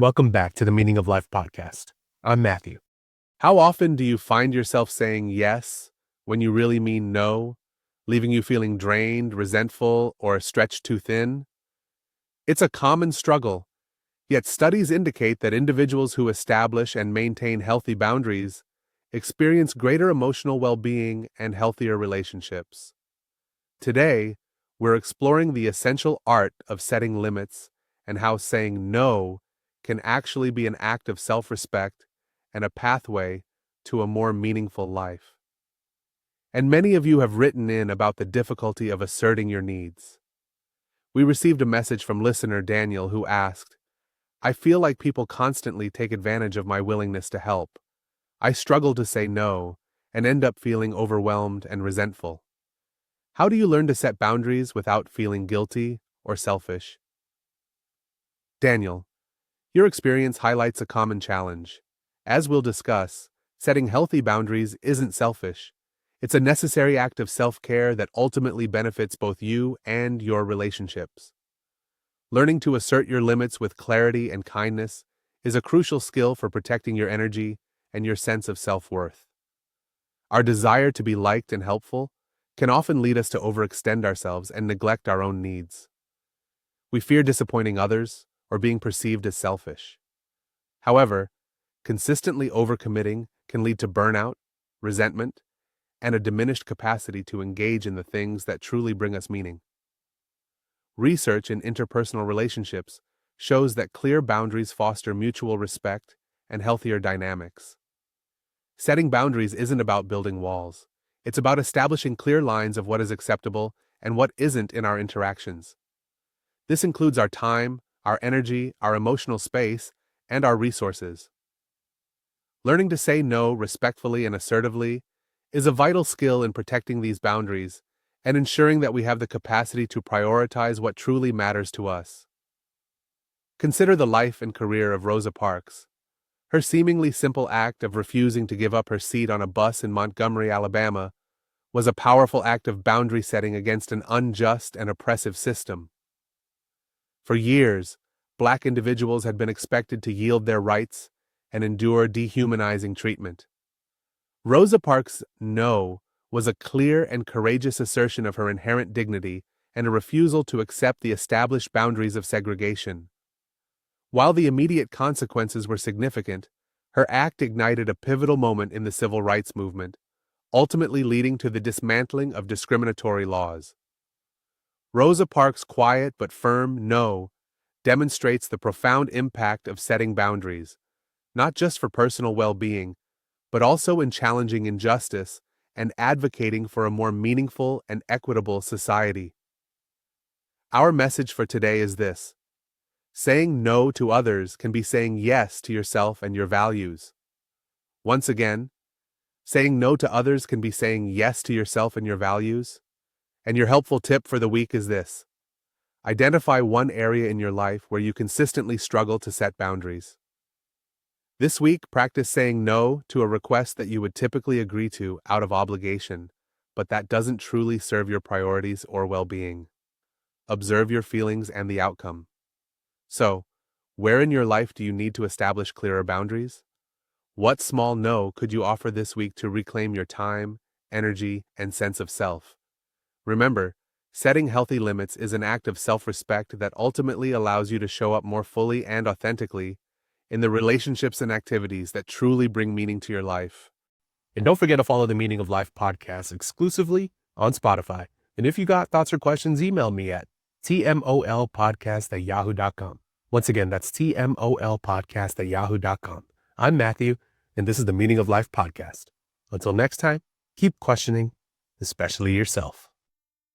Welcome back to the Meaning of Life podcast. I'm Matthew. How often do you find yourself saying yes when you really mean no, leaving you feeling drained, resentful, or stretched too thin? It's a common struggle, yet studies indicate that individuals who establish and maintain healthy boundaries experience greater emotional well-being and healthier relationships. Today, we're exploring the essential art of setting limits and how saying no can actually be an act of self-respect and a pathway to a more meaningful life. And many of you have written in about the difficulty of asserting your needs. We received a message from listener Daniel who asked, "I feel like people constantly take advantage of my willingness to help. I struggle to say no and end up feeling overwhelmed and resentful. How do you learn to set boundaries without feeling guilty or selfish?" Daniel, your experience highlights a common challenge. As we'll discuss, setting healthy boundaries isn't selfish. It's a necessary act of self-care that ultimately benefits both you and your relationships. Learning to assert your limits with clarity and kindness is a crucial skill for protecting your energy and your sense of self-worth. Our desire to be liked and helpful can often lead us to overextend ourselves and neglect our own needs. We fear disappointing others or being perceived as selfish. However, consistently overcommitting can lead to burnout, resentment, and a diminished capacity to engage in the things that truly bring us meaning. Research in interpersonal relationships shows that clear boundaries foster mutual respect and healthier dynamics. Setting boundaries isn't about building walls. It's about establishing clear lines of what is acceptable and what isn't in our interactions. This includes our time, our energy, our emotional space, and our resources. Learning to say no respectfully and assertively is a vital skill in protecting these boundaries and ensuring that we have the capacity to prioritize what truly matters to us. Consider the life and career of Rosa Parks. Her seemingly simple act of refusing to give up her seat on a bus in Montgomery, Alabama, was a powerful act of boundary setting against an unjust and oppressive system. For years, Black individuals had been expected to yield their rights and endure dehumanizing treatment. Rosa Parks' no was a clear and courageous assertion of her inherent dignity and a refusal to accept the established boundaries of segregation. While the immediate consequences were significant, her act ignited a pivotal moment in the civil rights movement, ultimately leading to the dismantling of discriminatory laws. Rosa Parks' quiet but firm no demonstrates the profound impact of setting boundaries, not just for personal well-being, but also in challenging injustice and advocating for a more meaningful and equitable society. Our message for today is this: saying no to others can be saying yes to yourself and your values. Once again, saying no to others can be saying yes to yourself and your values. And your helpful tip for the week is this: identify one area in your life where you consistently struggle to set boundaries. This week, practice saying no to a request that you would typically agree to out of obligation, but that doesn't truly serve your priorities or well-being. Observe your feelings and the outcome. So, where in your life do you need to establish clearer boundaries? What small no could you offer this week to reclaim your time, energy, and sense of self? Remember, setting healthy limits is an act of self-respect that ultimately allows you to show up more fully and authentically in the relationships and activities that truly bring meaning to your life. And don't forget to follow the Meaning of Life podcast exclusively on Spotify. And if you got thoughts or questions, email me at tmolpodcast@yahoo.com. Once again, that's tmolpodcast@yahoo.com. I'm Matthew, and this is the Meaning of Life podcast. Until next time, keep questioning, especially yourself.